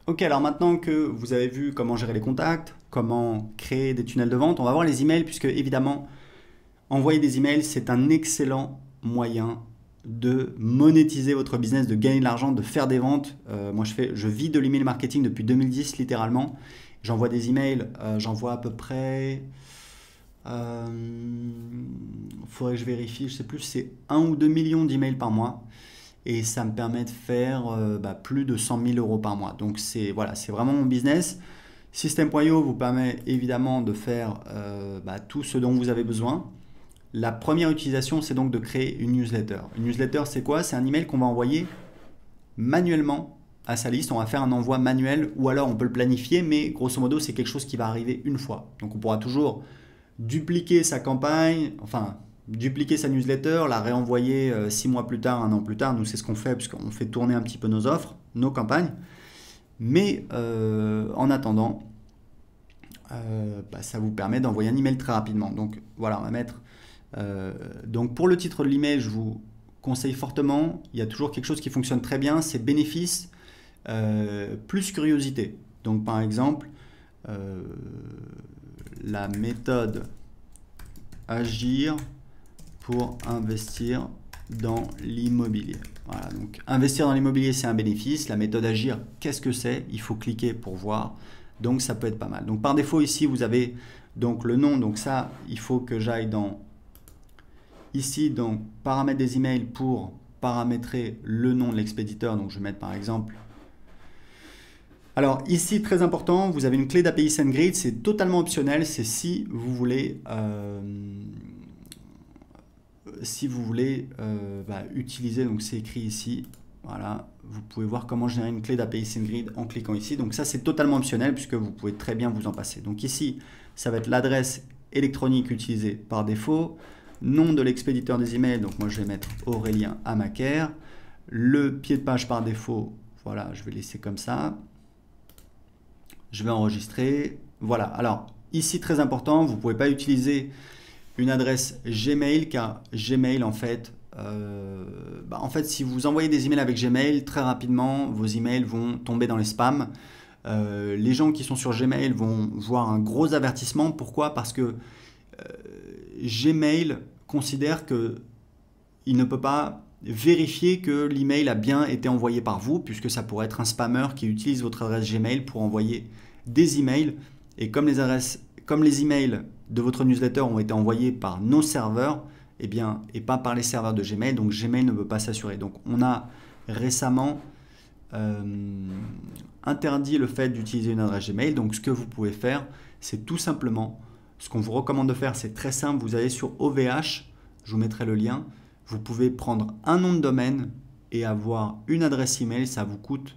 Ok, alors maintenant que vous avez vu comment gérer les contacts, comment créer des tunnels de vente, on va voir les emails puisque évidemment, envoyer des emails, c'est un excellent moyen de monétiser votre business, de gagner de l'argent, de faire des ventes. Moi, je vis de l'email marketing depuis 2010 littéralement. J'envoie des emails, j'envoie à peu près. Faudrait que je vérifie, je sais plus, c'est 1 ou 2 millions d'emails par mois et ça me permet de faire plus de 100 000 euros par mois. Donc c'est voilà, c'est vraiment mon business. System.io vous permet évidemment de faire tout ce dont vous avez besoin. La première utilisation, c'est donc de créer une newsletter. Une newsletter, c'est quoi? C'est un email qu'on va envoyer manuellement à sa liste. On va faire un envoi manuel ou alors on peut le planifier, mais grosso modo, c'est quelque chose qui va arriver une fois. Donc on pourra toujours dupliquer sa campagne, enfin dupliquer sa newsletter, la réenvoyer 6 mois plus tard, 1 an plus tard. Nous, c'est ce qu'on fait puisqu'on fait tourner un petit peu nos offres, nos campagnes. Mais en attendant, ça vous permet d'envoyer un email très rapidement. Donc voilà, on va mettre. Donc pour le titre de l'email, je vous conseille fortement. Il y a toujours quelque chose qui fonctionne très bien, c'est bénéfice plus curiosité. Donc par exemple, la méthode agir pour investir dans l'immobilier. Voilà, donc investir dans l'immobilier, c'est un bénéfice. La méthode agir, qu'est-ce que c'est? Il faut cliquer pour voir. Donc ça peut être pas mal. Donc par défaut ici, vous avez donc le nom. Donc ça, il faut que j'aille dans ici, donc paramètres des emails pour paramétrer le nom de l'expéditeur. Donc je vais mettre par exemple. Alors ici, très important, vous avez une clé d'API SendGrid, c'est totalement optionnel, c'est si vous voulez utiliser, donc c'est écrit ici, voilà, vous pouvez voir comment générer une clé d'API SendGrid en cliquant ici. Donc ça, c'est totalement optionnel puisque vous pouvez très bien vous en passer. Donc ici, ça va être l'adresse électronique utilisée par défaut, nom de l'expéditeur des emails, donc moi je vais mettre Aurélien Amaker, le pied de page par défaut, voilà, je vais laisser comme ça. Je vais enregistrer. Voilà. Alors, ici, très important, vous ne pouvez pas utiliser une adresse Gmail car Gmail, en fait, si vous envoyez des emails avec Gmail, très rapidement, vos emails vont tomber dans les spams. Les gens qui sont sur Gmail vont voir un gros avertissement. Pourquoi? Parce que Gmail considère qu'il ne peut pas vérifier que l'email a bien été envoyé par vous, puisque ça pourrait être un spammer qui utilise votre adresse Gmail pour envoyer des emails. Et comme les emails de votre newsletter ont été envoyés par nos serveurs, et pas par les serveurs de Gmail, donc Gmail ne peut pas s'assurer. Donc on a récemment interdit le fait d'utiliser une adresse Gmail. Donc ce que vous pouvez faire, c'est tout simplement, ce qu'on vous recommande de faire, c'est très simple, vous allez sur OVH, je vous mettrai le lien. Vous pouvez prendre un nom de domaine et avoir une adresse email. Ça vous coûte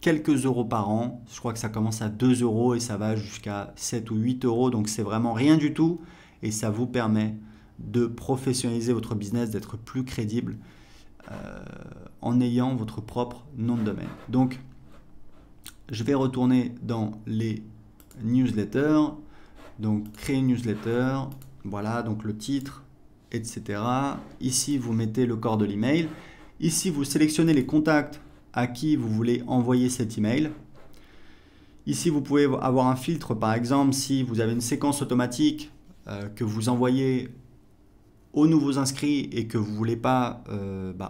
quelques euros par an. Je crois que ça commence à 2 euros et ça va jusqu'à 7 ou 8 euros. Donc c'est vraiment rien du tout. Et ça vous permet de professionnaliser votre business, d'être plus crédible en ayant votre propre nom de domaine. Donc je vais retourner dans les newsletters. Donc créer une newsletter. Voilà, donc le titre, etc. Ici, vous mettez le corps de l'email. Ici, vous sélectionnez les contacts à qui vous voulez envoyer cet email. Ici, vous pouvez avoir un filtre, par exemple, si vous avez une séquence automatique que vous envoyez aux nouveaux inscrits et que vous ne voulez pas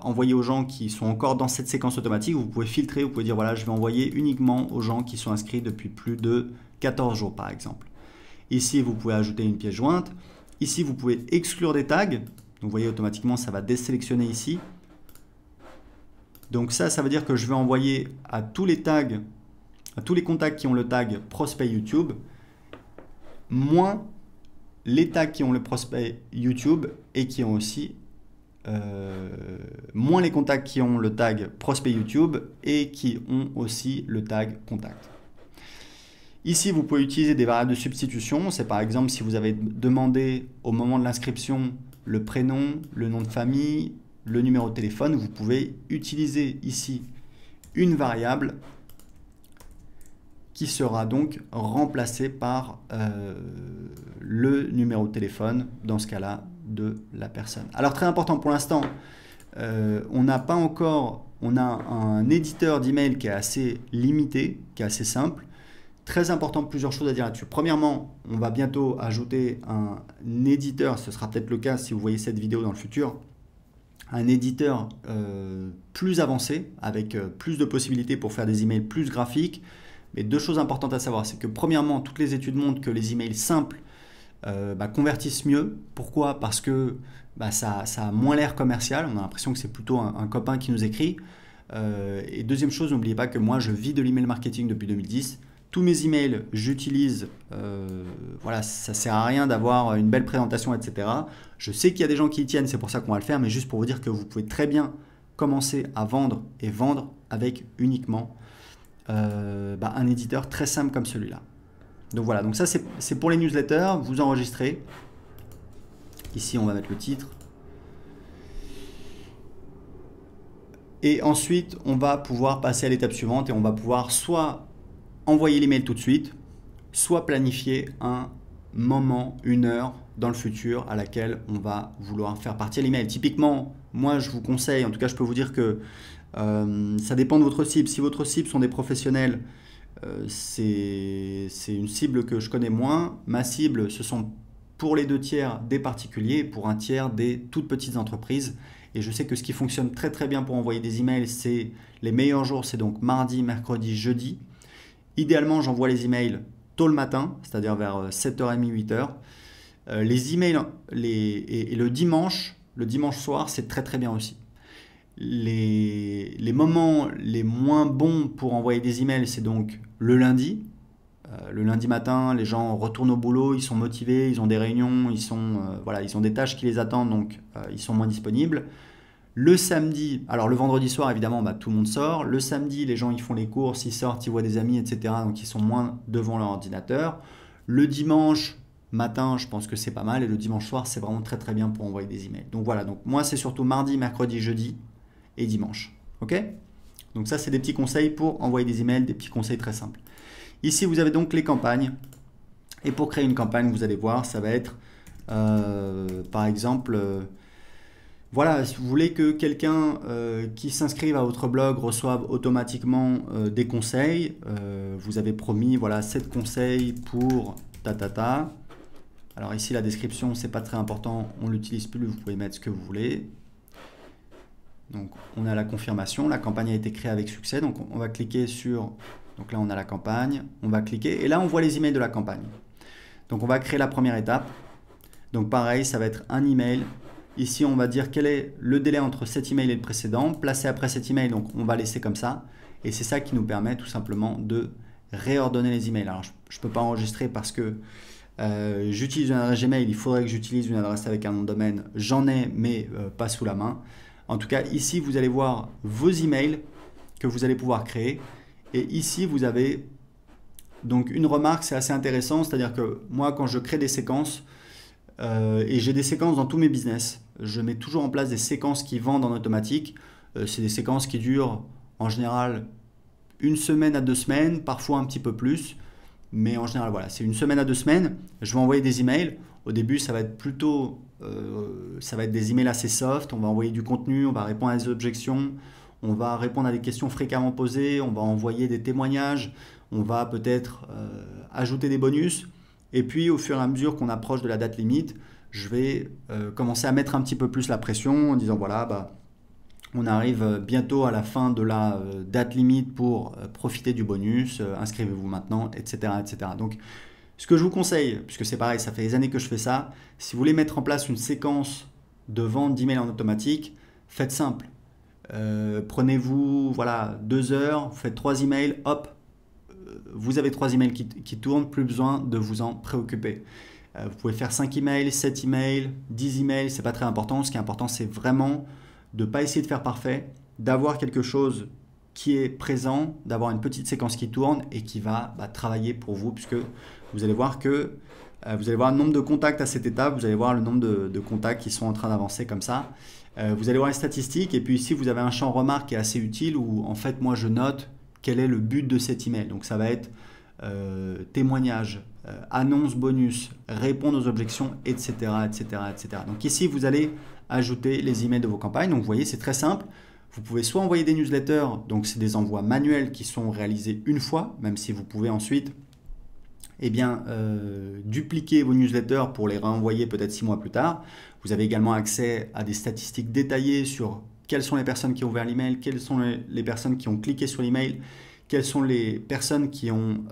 envoyer aux gens qui sont encore dans cette séquence automatique, vous pouvez filtrer, vous pouvez dire voilà, je vais envoyer uniquement aux gens qui sont inscrits depuis plus de 14 jours, par exemple. Ici, vous pouvez ajouter une pièce jointe. Ici, vous pouvez exclure des tags. Donc, vous voyez, automatiquement, ça va désélectionner ici. Donc ça veut dire que je vais envoyer à tous les tags, à tous les contacts qui ont le tag prospect YouTube, moins les tags qui ont le prospect YouTube et qui ont aussi moins les contacts qui ont le tag prospect YouTube et qui ont aussi le tag contact. Ici, vous pouvez utiliser des variables de substitution. C'est par exemple si vous avez demandé au moment de l'inscription le prénom, le nom de famille, le numéro de téléphone. Vous pouvez utiliser ici une variable qui sera donc remplacée par le numéro de téléphone, dans ce cas-là, de la personne. Alors très important pour l'instant, on n'a pas encore on a un éditeur d'email qui est assez limité, qui est assez simple. Très important, plusieurs choses à dire là-dessus. Premièrement, on va bientôt ajouter un éditeur, ce sera peut-être le cas si vous voyez cette vidéo dans le futur, un éditeur plus avancé, avec plus de possibilités pour faire des emails plus graphiques. Mais deux choses importantes à savoir, c'est que premièrement, toutes les études montrent que les emails simples convertissent mieux. Pourquoi? Parce que ça a moins l'air commercial, on a l'impression que c'est plutôt un copain qui nous écrit. Et deuxième chose, n'oubliez pas que moi je vis de l'email marketing depuis 2010. Tous mes emails, j'utilise, voilà, ça sert à rien d'avoir une belle présentation, etc. Je sais qu'il y a des gens qui y tiennent, c'est pour ça qu'on va le faire, mais juste pour vous dire que vous pouvez très bien commencer à vendre et vendre avec uniquement un éditeur très simple comme celui-là. Donc voilà, donc ça c'est pour les newsletters, vous enregistrez. Ici on va mettre le titre. Et ensuite on va pouvoir passer à l'étape suivante et on va pouvoir soit envoyer l'email tout de suite, soit planifier un moment, une heure dans le futur à laquelle on va vouloir faire partir l'email. Typiquement, moi je vous conseille, en tout cas je peux vous dire que ça dépend de votre cible. Si votre cible sont des professionnels, c'est une cible que je connais moins. Ma cible, ce sont pour les 2/3 des particuliers et pour 1/3 des toutes petites entreprises. Et je sais que ce qui fonctionne très très bien pour envoyer des emails, c'est les meilleurs jours, c'est donc mardi, mercredi, jeudi. Idéalement, j'envoie les emails tôt le matin, c'est-à-dire vers 7h30, 8h. Les emails et le dimanche soir, c'est très très bien aussi. Les moments les moins bons pour envoyer des emails, c'est donc le lundi. Le lundi matin, les gens retournent au boulot, ils sont motivés, ils ont des réunions, ils ont des tâches qui les attendent, donc ils sont moins disponibles. Le samedi, alors le vendredi soir évidemment tout le monde sort. Le samedi, les gens ils font les courses, ils sortent, ils voient des amis, etc. Donc ils sont moins devant leur ordinateur. Le dimanche matin, je pense que c'est pas mal. Et le dimanche soir, c'est vraiment très très bien pour envoyer des emails. Donc voilà, donc moi c'est surtout mardi, mercredi, jeudi et dimanche. Ok? Donc ça c'est des petits conseils pour envoyer des emails, des petits conseils très simples. Ici vous avez donc les campagnes. Et pour créer une campagne, vous allez voir, ça va être par exemple... voilà, si vous voulez que quelqu'un qui s'inscrive à votre blog reçoive automatiquement des conseils, vous avez promis voilà 7 conseils pour ta. Alors ici la description c'est pas très important, on l'utilise plus, vous pouvez mettre ce que vous voulez. Donc on a la confirmation, la campagne a été créée avec succès, donc on va cliquer sur, donc là on a la campagne, on va cliquer et là on voit les emails de la campagne. Donc on va créer la première étape, donc pareil ça va être un email. Ici, on va dire quel est le délai entre cet email et le précédent. Placé après cet email, donc on va laisser comme ça. Et c'est ça qui nous permet tout simplement de réordonner les emails. Alors, je ne peux pas enregistrer parce que j'utilise une adresse Gmail. Il faudrait que j'utilise une adresse avec un nom de domaine. J'en ai, mais pas sous la main. En tout cas, ici, vous allez voir vos emails que vous allez pouvoir créer. Et ici, vous avez donc une remarque, c'est assez intéressant. C'est-à-dire que moi, quand je crée des séquences, et j'ai des séquences dans tous mes business. Je mets toujours en place des séquences qui vendent en automatique. C'est des séquences qui durent en général 1 semaine à 2 semaines, parfois un petit peu plus. Mais en général, voilà, c'est 1 semaine à 2 semaines. Je vais envoyer des emails. Au début, ça va être plutôt des emails assez soft. On va envoyer du contenu, on va répondre à des objections, on va répondre à des questions fréquemment posées, on va envoyer des témoignages, on va peut-être ajouter des bonus. Et puis, au fur et à mesure qu'on approche de la date limite, je vais commencer à mettre un petit peu plus la pression en disant voilà, on arrive bientôt à la fin de la date limite pour profiter du bonus, inscrivez-vous maintenant, etc., etc. Donc, ce que je vous conseille, puisque c'est pareil, ça fait des années que je fais ça, si vous voulez mettre en place une séquence de vente d'emails en automatique, faites simple. Prenez-vous 2 heures, faites 3 emails, hop, vous avez 3 emails qui tournent, plus besoin de vous en préoccuper. Vous pouvez faire 5 emails, 7 emails, 10 emails, c'est pas très important. Ce qui est important, c'est vraiment de ne pas essayer de faire parfait, d'avoir quelque chose qui est présent, d'avoir une petite séquence qui tourne et qui va travailler pour vous, puisque vous allez voir que vous allez voir le nombre de contacts à cette étape, vous allez voir le nombre de contacts qui sont en train d'avancer comme ça. Vous allez voir les statistiques et puis ici, vous avez un champ remarque qui est assez utile où en fait, moi, je note quel est le but de cet email. Donc ça va être témoignage, annonce bonus, répondre aux objections, etc., etc., etc. Donc ici, vous allez ajouter les emails de vos campagnes. Donc vous voyez, c'est très simple. Vous pouvez soit envoyer des newsletters, donc c'est des envois manuels qui sont réalisés une fois, même si vous pouvez ensuite dupliquer vos newsletters pour les renvoyer peut-être 6 mois plus tard. Vous avez également accès à des statistiques détaillées sur quelles sont les personnes qui ont ouvert l'email, quelles sont les personnes qui ont cliqué sur l'email, quelles sont les personnes qui ont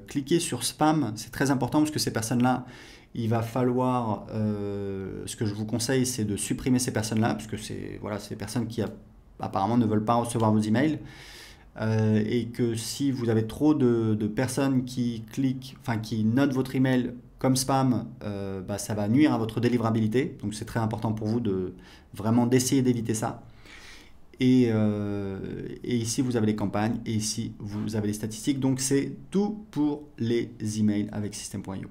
cliqué sur spam. C'est très important parce que ces personnes-là, il va falloir, ce que je vous conseille, c'est de supprimer ces personnes-là, parce que c'est des personnes qui apparemment ne veulent pas recevoir vos emails. Et que si vous avez trop de personnes qui cliquent, enfin qui notent votre email comme spam, ça va nuire à votre délivrabilité. Donc c'est très important pour vous de vraiment d'essayer d'éviter ça. Et ici vous avez les campagnes et ici vous avez les statistiques. Donc c'est tout pour les emails avec System.io.